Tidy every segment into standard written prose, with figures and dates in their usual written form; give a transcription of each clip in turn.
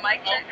liked it.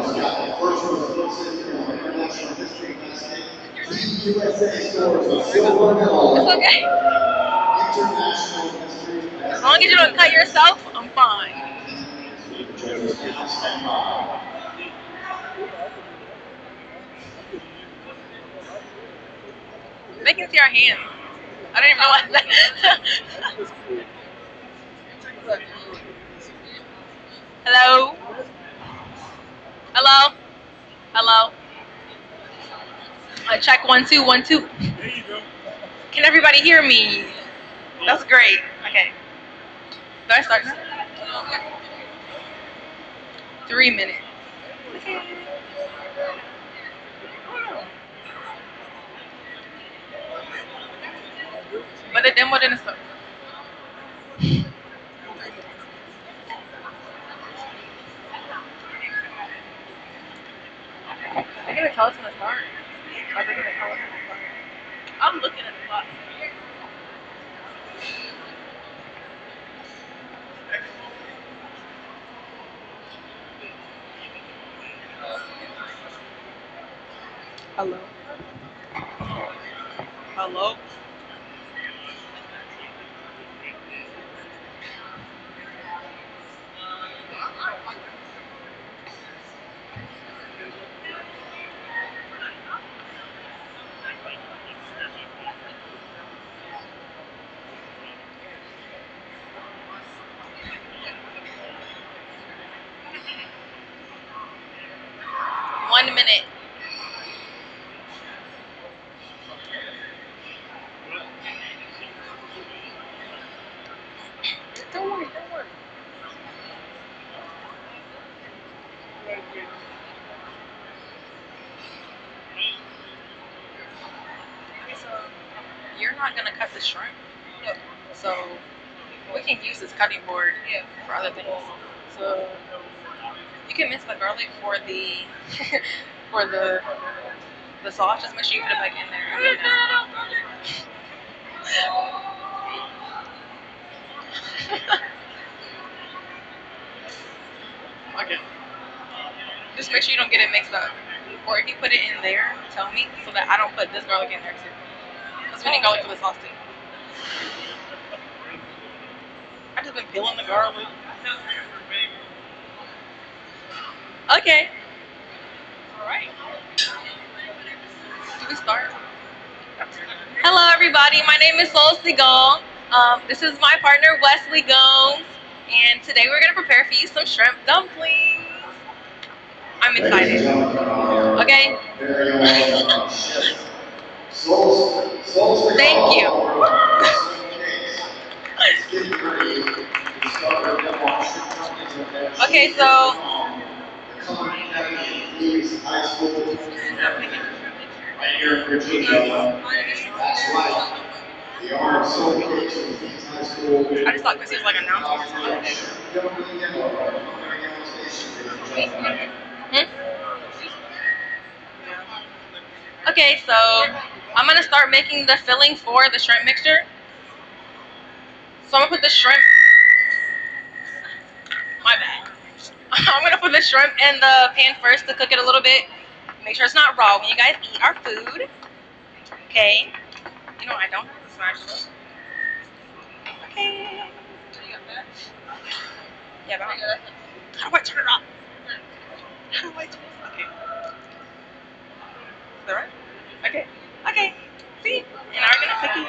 just got the first exclusive international history basket. Team USA scores a silver medal. It's okay. International history basket. As long as you don't cut yourself, I'm fine. They can see our hands. I didn't even realize that. Hello? Hello? Hello? Check 1 2 1 2. Can everybody hear me? That's great. Okay. Do I start now? 3 minutes. Okay. But the demo didn't start. They're gonna tell us when to start. Are they gonna tell us when to start? I'm looking at the clock. Hello? Hello? One minute. Don't worry, don't worry. So, you're not gonna cut the shrimp? No. So, we can use this cutting board for other things. So, you can mince the garlic for the for the sauce. Just make sure you put it back in there. Okay. Just make sure you don't get it mixed up. Or if you put it in there, tell me so that I don't put this garlic in there too. Because we need garlic for the sauce too. I just been peeling the garlic. Okay. Alright. Do we start? Hello everybody, my name is Sol Seagull. This is my partner Wesley Gomes. And today we're going to prepare for you some shrimp dumplings. I'm excited. Okay? Thank you. Okay, so right here in Virginia. That's right. The honor of SCOE High School. I just thought Chrissy was like announcing or something. Okay, so I'm gonna start making the filling for the shrimp mixture. So I'm gonna put the shrimp. My bad. I'm gonna put the shrimp in the pan first to cook it a little bit. Make sure it's not raw when you guys eat our food. Okay. You know I don't have to smash it. Okay. You got that? Yeah, but how do I turn it off? How do I turn it off? Okay. Is that right? Okay. Okay. See? And now we're gonna cook it.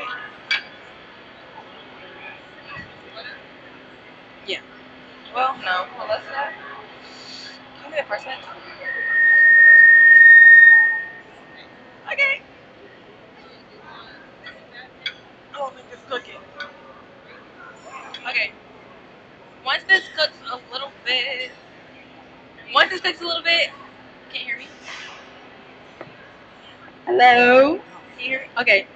Yeah. Well, no. Well, let's not. Give me the first one. Okay. I don't think it's cooking. Okay. Once this cooks a little bit. Can't hear me? Hello? Can you hear me? Okay.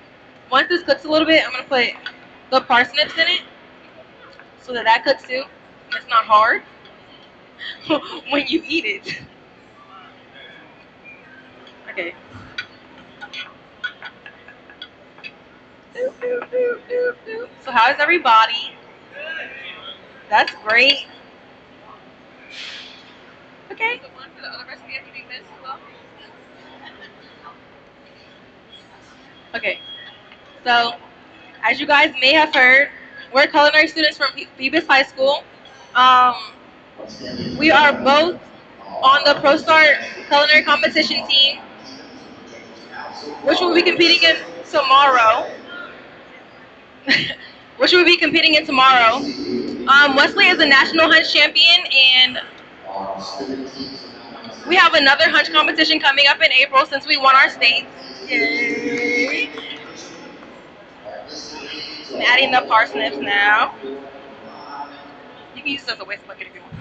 Once this cooks a little bit, I'm gonna put the parsnips in it so that cooks too. And it's not hard when you eat it. Okay. So how is everybody? That's great. Okay. Okay. So, as you guys may have heard, we're culinary students from Phoebus High School. We are both on the Pro Start culinary competition team, which will be competing in tomorrow. Wesley is a national hunch champion, and we have another hunch competition coming up in April since we won our states. Yay! I'm adding the parsnips now. You can use this as a waste bucket if you want.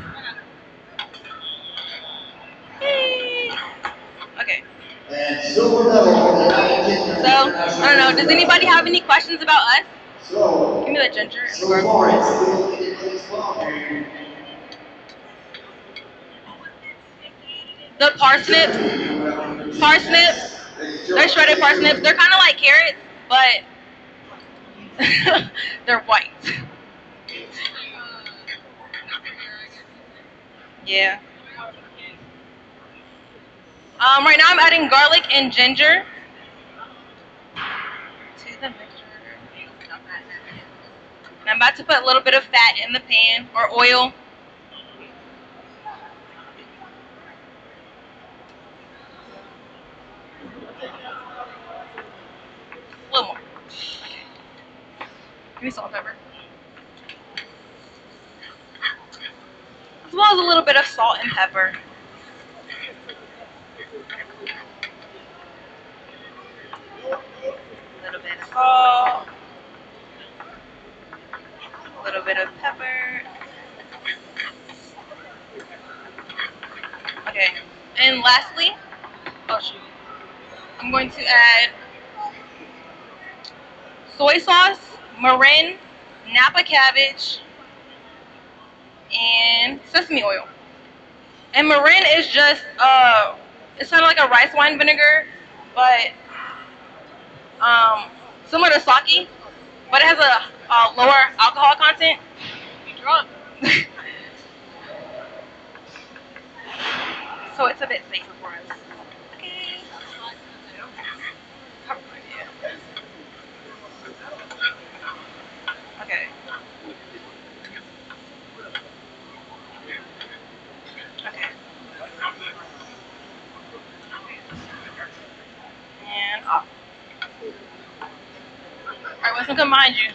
Yay! Okay. So, I don't know. Does anybody have any questions about us? Give me the ginger and the garlic. The parsnips, they're shredded parsnips. They're kind of like carrots, but they're white. Yeah. Right now I'm adding garlic and ginger to the mixture. And I'm about to put a little bit of fat in the pan, or oil. A little more. Okay. Give me salt and pepper. As well as a little bit of salt and pepper. A little bit of salt. A little bit of pepper. Okay. And lastly, oh shoot, I'm going to add soy sauce, mirin, Napa cabbage, and sesame oil. And mirin is just it's kind of like a rice wine vinegar, but similar to sake, but it has a lower alcohol content. Be drunk. So it's a bit safer for us. Okay. Okay. Okay. And off. Alright, what's gonna mind you?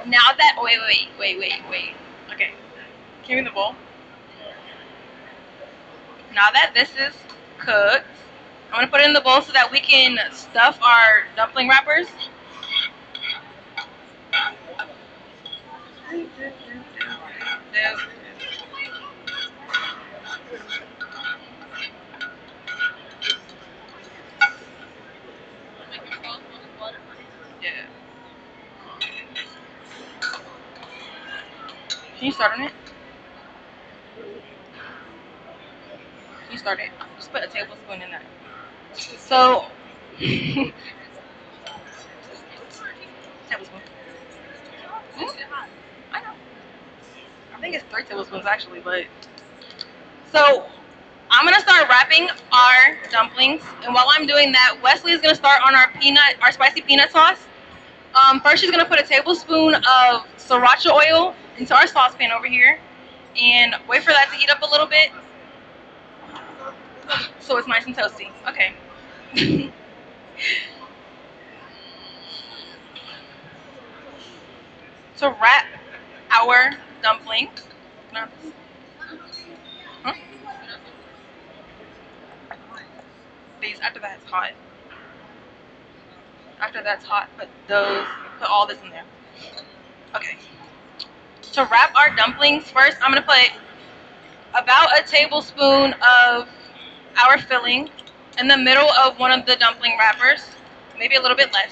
Now that wait. Okay. Give me the bowl. Now that this is cooked, I'm gonna put it in the bowl so that we can stuff our dumpling wrappers. Yeah. Can you start on it? You start it. Just put a tablespoon in there. So, tablespoon. I know. I think it's 3 tablespoons actually, but so I'm gonna start wrapping our dumplings, and while I'm doing that, Wesley is gonna start on our spicy peanut sauce. First, she's gonna put a tablespoon of sriracha oil into our saucepan over here, and wait for that to heat up a little bit, so it's nice and toasty. Okay. To wrap our dumplings. Huh? These after that's hot. After that's hot, put all this in there. Okay. To wrap our dumplings, first I'm gonna put about a tablespoon of our filling in the middle of one of the dumpling wrappers, maybe a little bit less.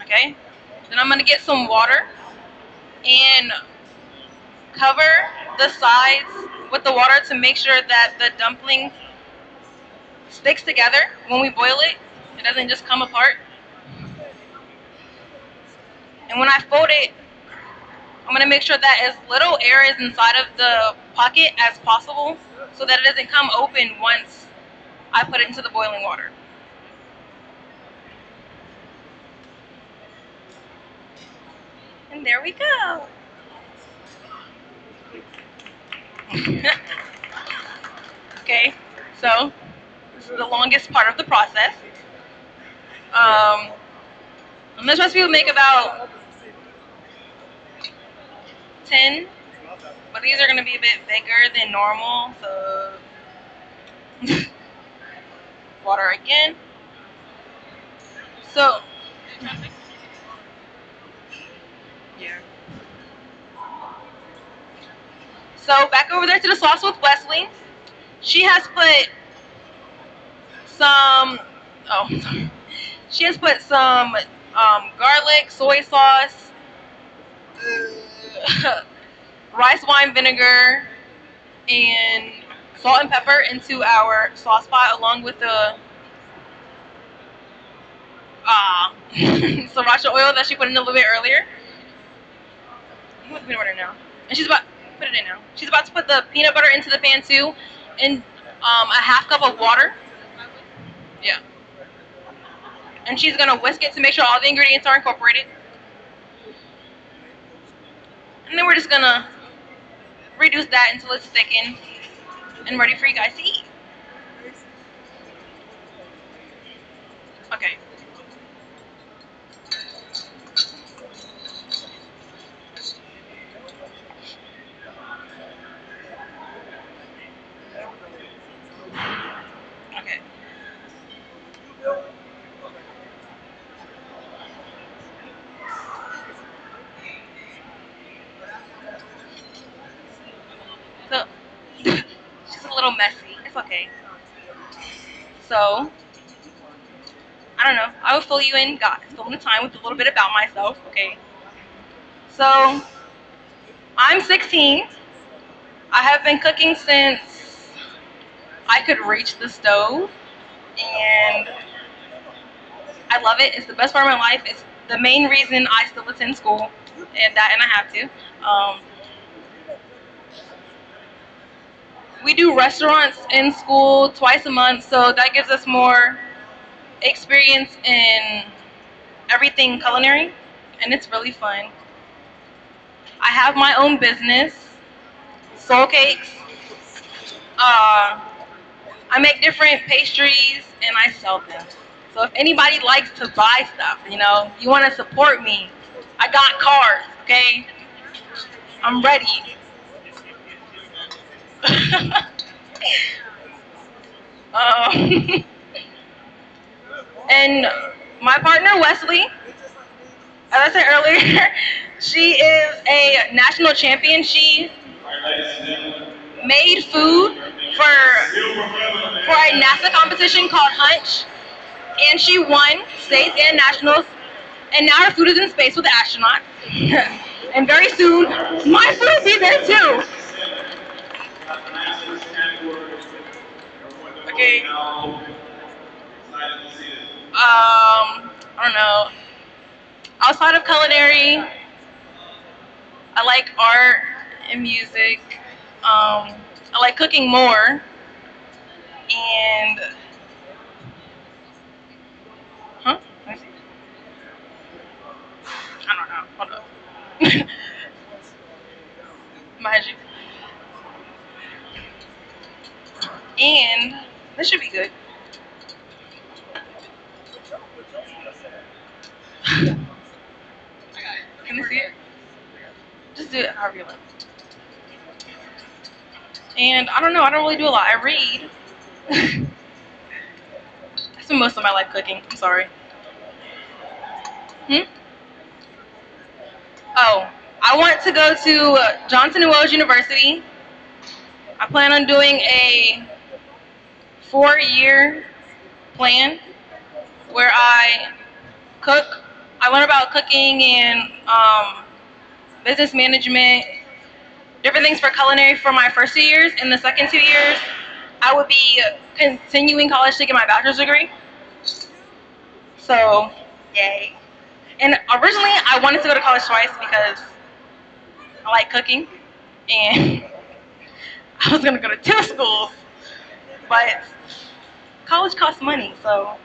Okay. Then I'm gonna get some water and cover the sides with the water to make sure that the dumplings sticks together when we boil it. It doesn't just come apart. And when I fold it, I'm going to make sure that as little air is inside of the pocket as possible so that it doesn't come open once I put it into the boiling water. And there we go. Okay, so this is the longest part of the process. And this recipe will make about 10, but these are going to be a bit bigger than normal, so water again. So, yeah. So back over there to the sauce with Wesley. She has put some, oh, sorry. She has put some garlic, soy sauce, rice wine vinegar, and salt and pepper into our sauce pot along with the sriracha oil that she put in a little bit earlier. You put the peanut butter now. And she's about put it in now. She's about to put the peanut butter into the pan too, and a half cup of water. Yeah. And she's gonna whisk it to make sure all the ingredients are incorporated. And then we're just gonna reduce that until it's thickened and ready for you guys to eat. Okay. Okay. So she's a little messy. It's okay. So I don't know. I will fill you in, fill in the time with a little bit about myself. Okay. So I'm 16. I have been cooking since I could reach the stove, and I love it. It's the best part of my life. It's the main reason I still attend school, and I have to. We do restaurants in school twice a month, so that gives us more experience in everything culinary, and it's really fun. I have my own business, Soul Cakes. I make different pastries and I sell them. So if anybody likes to buy stuff, you want to support me, I got cards, okay? I'm ready. And my partner Wesley, as I said earlier, she is a national champion. She made food for a NASA competition called Hunch, and she won states and nationals. And now her food is in space with the astronaut. And very soon, my food will be there too. Okay. I don't know. Outside of culinary, I like art and music. I like cooking more. And huh? Let me see. I don't know. Hold up. Mind you. And this should be good. Can you see it? Just do it however you like. And I don't know, I don't really do a lot. I read. I spend most of my life cooking. I'm sorry. Oh, I want to go to Johnson & Wales University. I plan on doing a 4-year plan where I cook. I learn about cooking and business management, different things for culinary for my first 2 years. In the second 2 years, I would be continuing college to get my bachelor's degree. So, yay. And originally, I wanted to go to college twice because I like cooking, and I was gonna go to two schools, but college costs money, so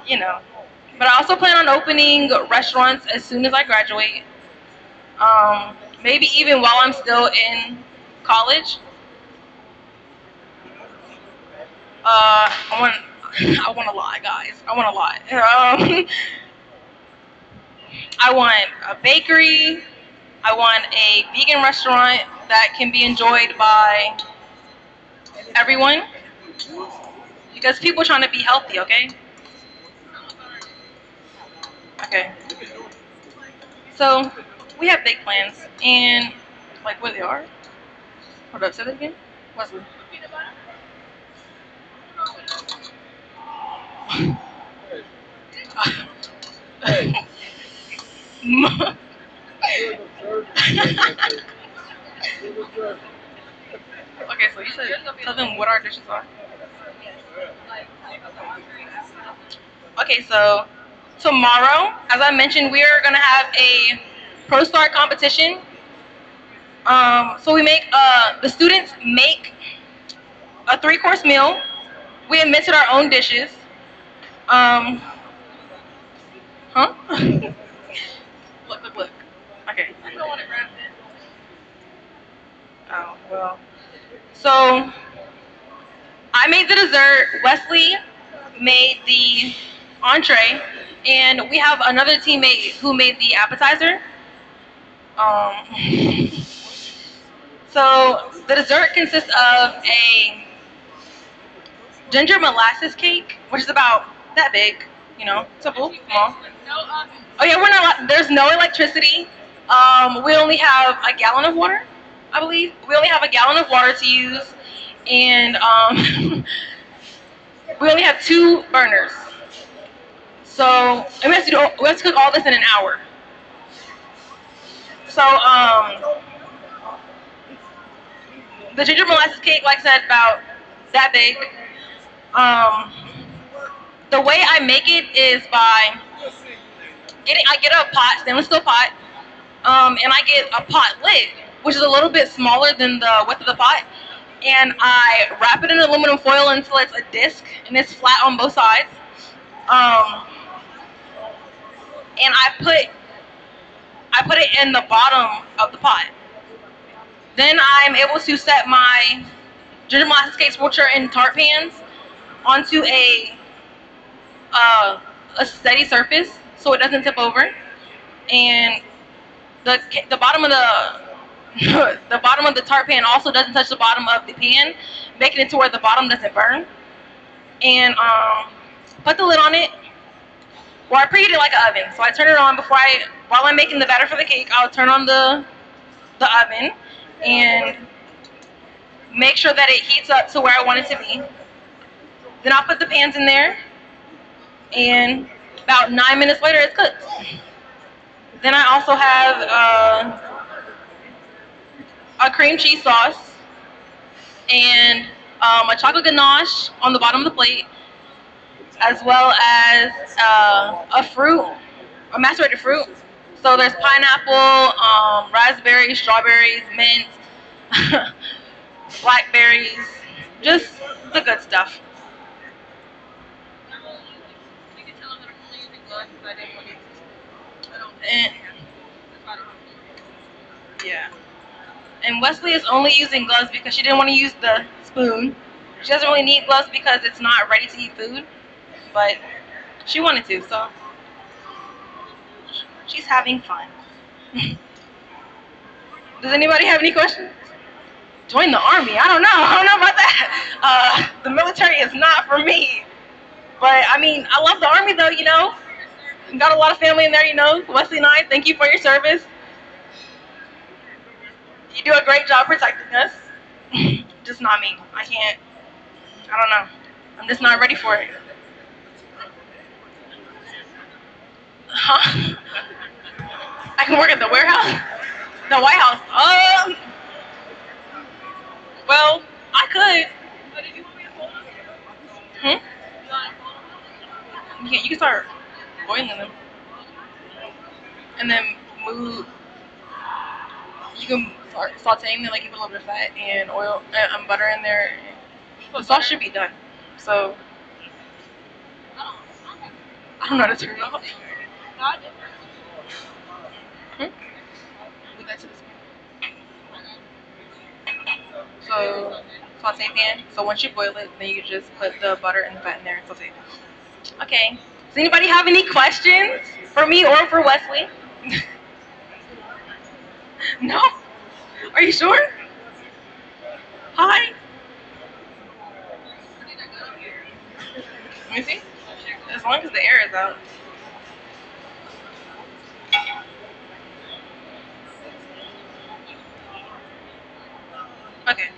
you know. But I also plan on opening restaurants as soon as I graduate. Maybe even while I'm still in college. I want, I want a lot, guys. I want a lot. I want a bakery. I want a vegan restaurant that can be enjoyed by everyone because people are trying to be healthy. Okay. Okay. So we have big plans, and like what they are. Hold up, say that again. Wesley. Okay, so you said tell them what our dishes are. Okay, so tomorrow, as I mentioned, we are gonna have a Pro Star competition. So we make the students make a three-course meal. We invented our own dishes. Um, huh? Look, look, look. Okay. Oh well. So I made the dessert. Wesley made the entree, and we have another teammate who made the appetizer. Um, so the dessert consists of a ginger molasses cake, which is about that big. You know, simple, small. Oh yeah, we're not. There's no electricity. We only have a gallon of water, I believe. We only have a gallon of water to use, and we only have two burners. So and we have to cook all this in an hour. So the ginger molasses cake, like I said, about that big. Um, the way I make it is by I get a pot, stainless steel pot, and I get a pot lid, which is a little bit smaller than the width of the pot, and I wrap it in aluminum foil until it's a disc and it's flat on both sides. Um, and I put it in the bottom of the pot. Then I'm able to set my ginger molasses cakes, which are in tart pans, onto uh, a steady surface so it doesn't tip over. And the bottom of the bottom of the tart pan also doesn't touch the bottom of the pan, making it to where the bottom doesn't burn. And put the lid on it. Well, I preheat it like an oven, so I turn it on while I'm making the batter for the cake. I'll turn on the oven and make sure that it heats up to where I want it to be. Then I'll put the pans in there, and about 9 minutes later, it's cooked. Then I also have a cream cheese sauce and a chocolate ganache on the bottom of the plate, as well as a fruit, a macerated fruit. So there's pineapple, raspberries, strawberries, mint, blackberries, just the good stuff. And, yeah. And Wesley is only using gloves because she didn't want to use the spoon. She doesn't really need gloves because it's not ready to eat food, but she wanted to, so she's having fun. Does anybody have any questions? Join the army? I don't know. I don't know about that. The military is not for me. But I mean, I love the army though. You know, got a lot of family in there. You know, Wesley and I. Thank you for your service. You do a great job protecting us. Just not me. I can't. I don't know. I'm just not ready for it. Huh? I can work at the warehouse, the White House. Well, I could. Hmm? You can start boiling them, and then move. You can start sauteing them, like you put a little bit of fat and oil and butter in there. The sauce should be done. So I don't know how to turn it off. Hmm? Leave that to the spoon. So saute pan. So once you boil it, then you just put the butter and the fat in there and saute. Okay. Does anybody have any questions for me or for Wesley? No? Are you sure? Hi. Let me see. As long as the air is out. Okay.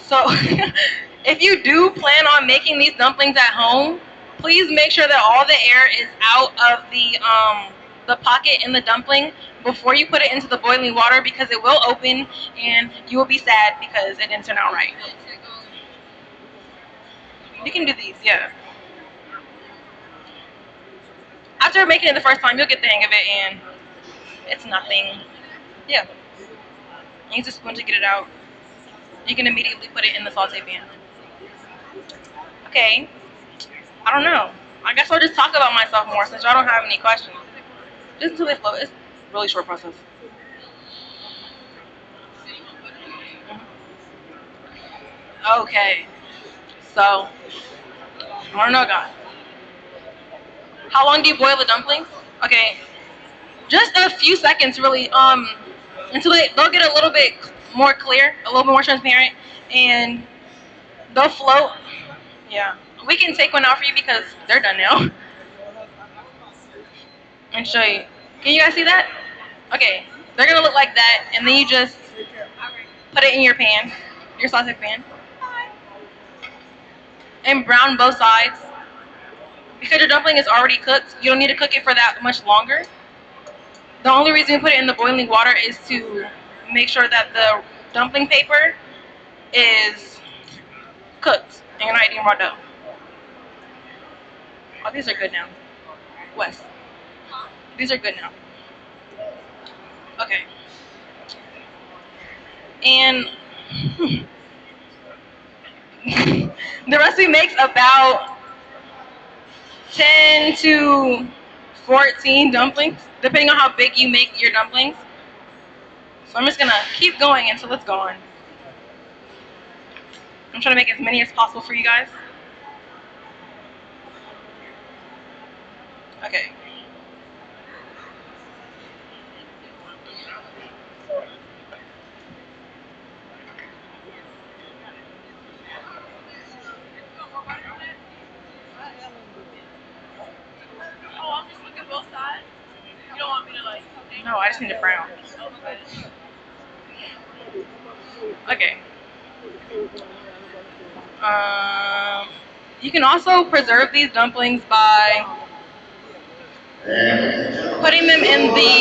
So, if you do plan on making these dumplings at home, please make sure that all the air is out of the pocket in the dumpling before you put it into the boiling water, because it will open and you will be sad because it didn't turn out right. You can do these, yeah. After making it the first time, you'll get the hang of it, and it's nothing. Yeah. Use a spoon to get it out. You can immediately put it in the saute pan. Okay. I don't know. I guess I'll just talk about myself more since y'all don't have any questions. Just until they float. It's a really short process. Okay. So, I don't know, guys. How long do you boil the dumplings? Okay. Just a few seconds, really. Until they'll get a little bit more clear, a little bit more transparent, and they'll float. Yeah. We can take one out for you because they're done now. And show you. Can you guys see that? Okay. They're gonna look like that, and then you just put it in your pan, your sausage pan, and brown both sides. Because your dumpling is already cooked, you don't need to cook it for that much longer. The only reason you put it in the boiling water is to make sure that the dumpling paper is cooked and you're not eating raw dough. Oh, these are good now. Wes, these are good now. Okay. And the recipe makes about 10 to 14 dumplings, depending on how big you make your dumplings. So I'm just gonna keep going until it's gone. I'm trying to make as many as possible for you guys. Okay. No, I just need to brown. Okay. You can also preserve these dumplings by putting them in the.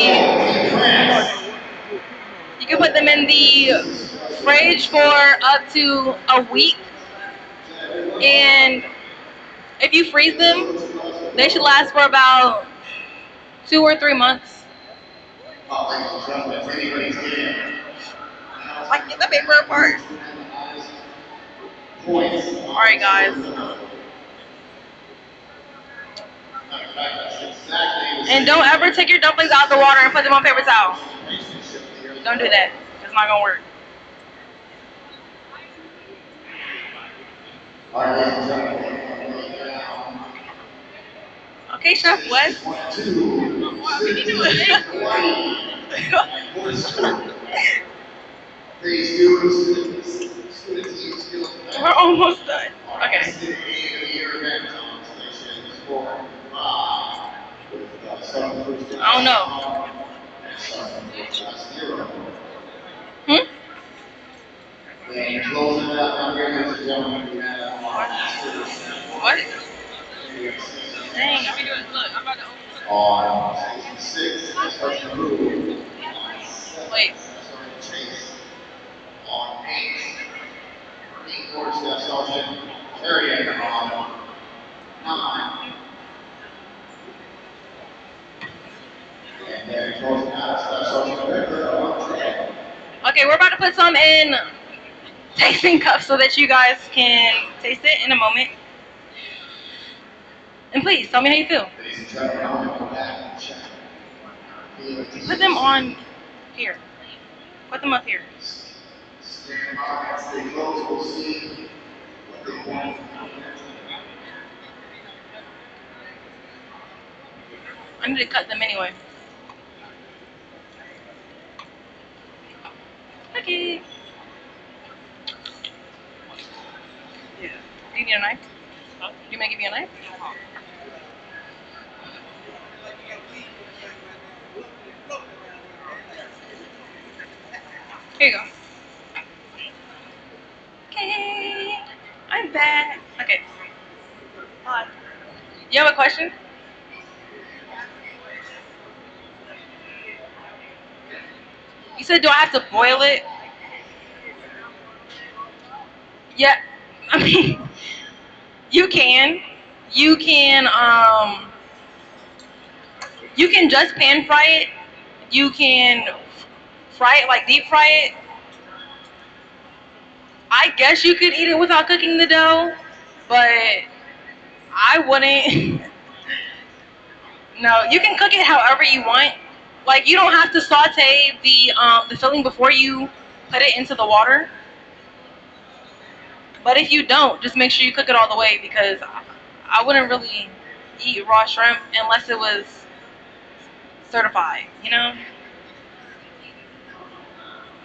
You can put them in the fridge for up to a week, and if you freeze them, they should last for about 2 or 3 months. Like, get the paper apart. Alright, guys. And don't ever take your dumplings out of the water and put them on paper towel. Don't do that. It's not gonna work. Okay, Chef Wes. We're almost done. Okay. I don't know. Hmm? What? Dang. Wait. Forward Staff Sergeant Terry on 9. And then closing out Staff Sergeant Becker on 10. Okay, we're about to put some in tasting cups so that you guys can taste it in a moment. And please tell me how you feel. Ladies and gentlemen, welcome back to check. Put them on here. Put them up here. Stand by, stay close, we'll see what they want. I need to cut them anyway. Okay. Yeah. Do you need a knife? Do you want me to give you a knife? Here you go. Okay. I'm back. Okay. Hi. You have a question? You said, do I have to boil it? Yeah. I mean, you can. You can, you can just pan fry it. You can fry it, like deep fry it. I guess you could eat it without cooking the dough, but I wouldn't. No, you can cook it however you want. Like, you don't have to saute the filling before you put it into the water. But if you don't, just make sure you cook it all the way, because I wouldn't really eat raw shrimp unless it was certified, you know?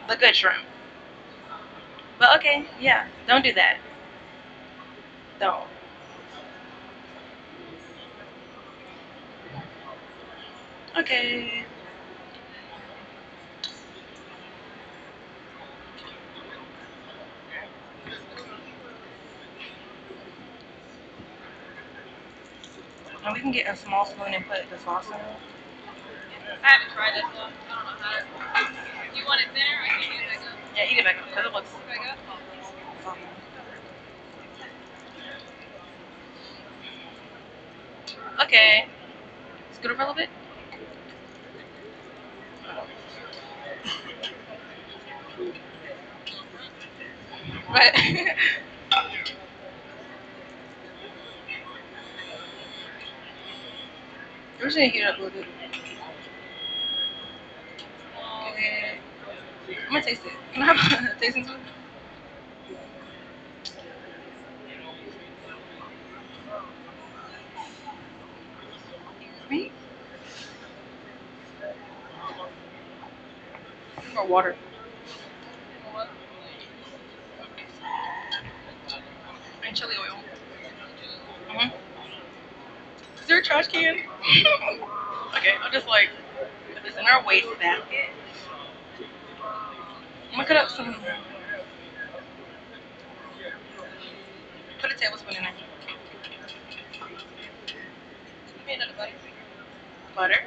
The good shrimp. But okay, yeah, don't do that. Don't. Okay. And we can get a small spoon and put the sauce in it. I haven't tried this though. I don't know how to. Do you want it thinner? I can eat it back up. Yeah, eat it back up because it looks. Back up? Okay. Scoot over a little bit. But we're just gonna heat it up a little bit. Okay. I'm gonna taste it. Can I have a tasting spoon? Me? Or water? And chili oil. Mm-hmm. Is there a trash can? Okay, I'll just like put this in our waste basket. I'm gonna cut up some. Put a tablespoon in there. Butter. Butter.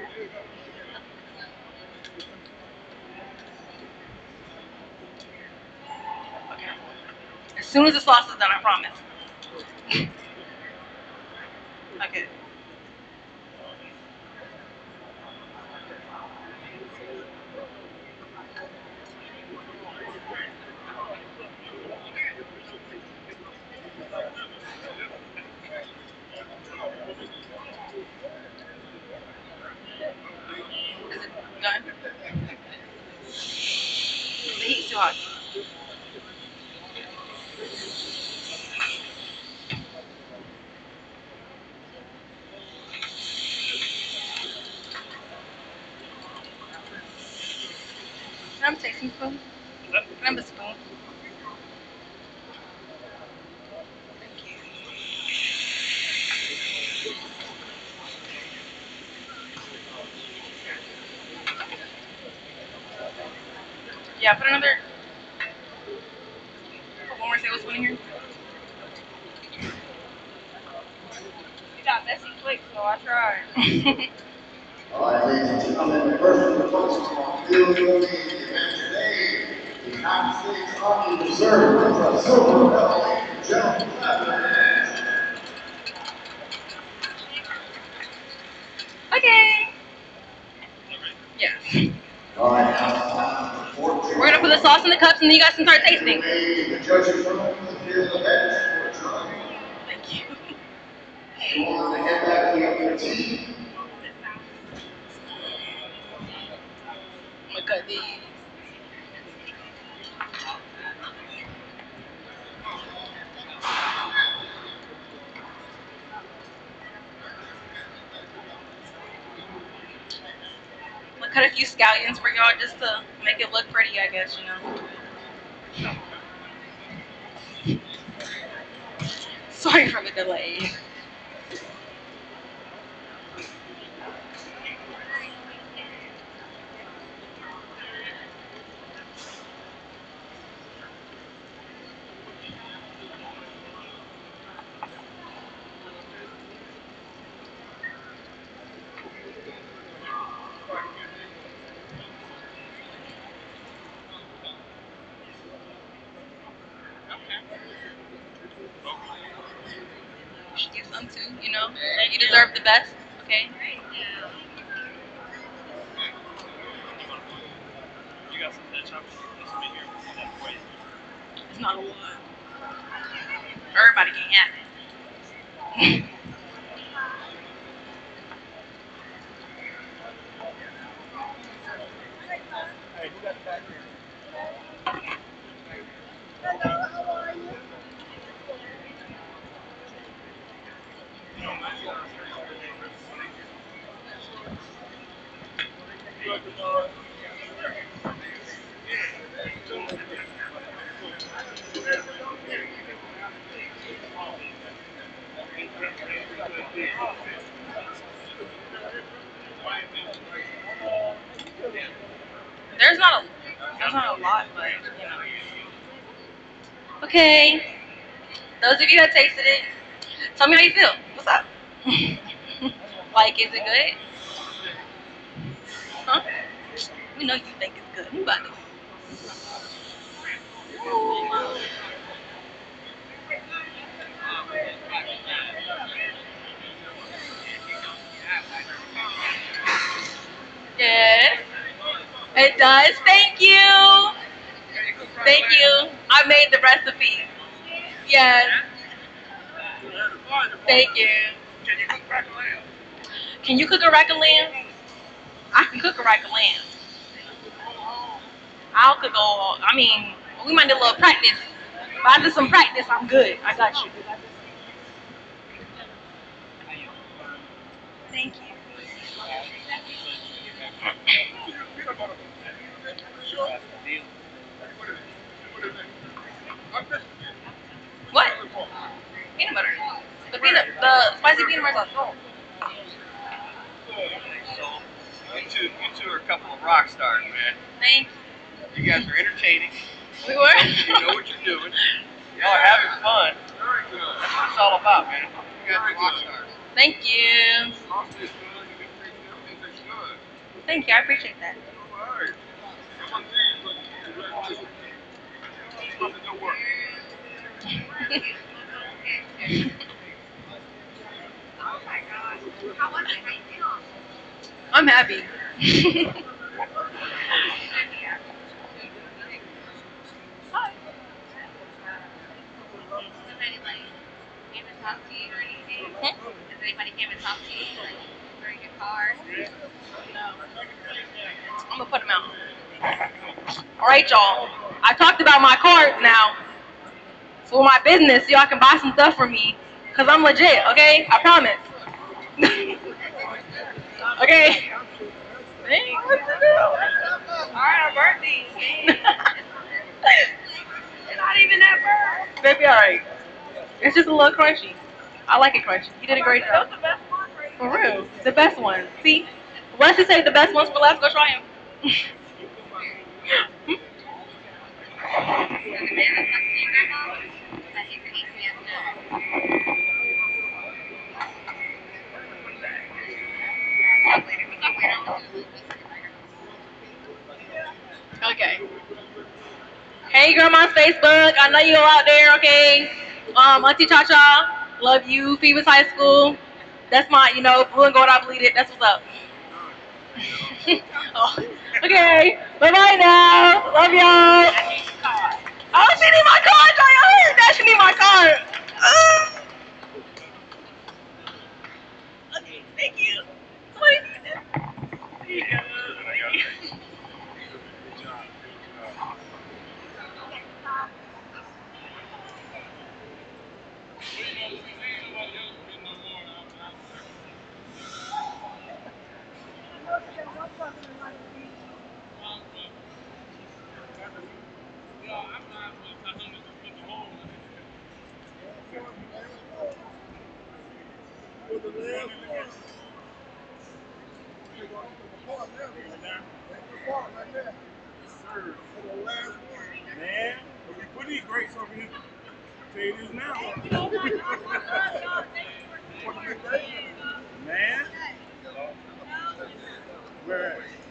Okay. As soon as the sauce is done, I promise. Okay. Is it done? The heat's too hot. Can I have a tasting spoon? Can I have a spoon? Thank you. Yeah, put one more tablespoon in here. You got messy quick, so I tried. All right, ladies and gentlemen, the first of the folks on field game event today is Athletes on the reserve with a silver medal, ladies and gentlemen. Okay. Yes. All right, now We're gonna put the sauce in the cups and then you guys can start tasting. the judges' room here in the bench for John. Thank you. You want to head back to the other team. I'm gonna cut these. I'm gonna cut a few scallions for y'all just to make it look pretty, I guess, you know. Sorry for the delay. You should do some too, you know. You deserve the best, okay? It's not a lot. Everybody can have it. There's not a lot, but you know. Okay. Those of you that tasted it, tell me how you feel. What's up? Like, is it good? Huh? We know you think it's good. You about to. Yes, it does. Thank you. Thank you. I made the recipe. Yes. Thank you. Can you cook a rack of lamb? I can cook a rack of lamb. I'll cook all. I mean, we might do a little practice. If I do some practice, I'm good. I got you. Thank you. What? Peanut butter. The spicy peanut butter sauce. You two are a couple of rock stars, man. Thank You guys are entertaining. you. We were. You know what you're doing. Y'all are having fun. That's what it's all about, man. You guys are rock stars. Thank you. Thank you. I appreciate that. I'm happy. Hi. Came and talked to you or anything? Hmm? Has anybody came and talked to you like during your car? I'm gonna put them out. All right, y'all. I talked about my cards now. For my business, y'all can buy some stuff from me. Cause I'm legit, okay? I promise. Okay. Dang, what to do? Alright, our birthday. It's not even that burnt. Baby, alright. It's just a little crunchy. I like it crunchy. You did a great job. That's the best one right For real. The best one. See? Once you say the best ones for last, go try them. So the man that talks to your grandma, that he's an ECS nurse. Talk later. We'll talk later. I'll let you lose. Okay. Instagram, Facebook. I know you all out there, okay? Auntie Cha Cha, love you. Phoebus High School. That's my, blue and gold, I bleed it. That's what's up. Oh, okay. Bye-bye now. Love y'all. Oh, she need my card. Y'all heard that? She need my card. Okay, thank you. What do you need? There you go. Man, we put these grapes over here. Tell you this now. Man, where at?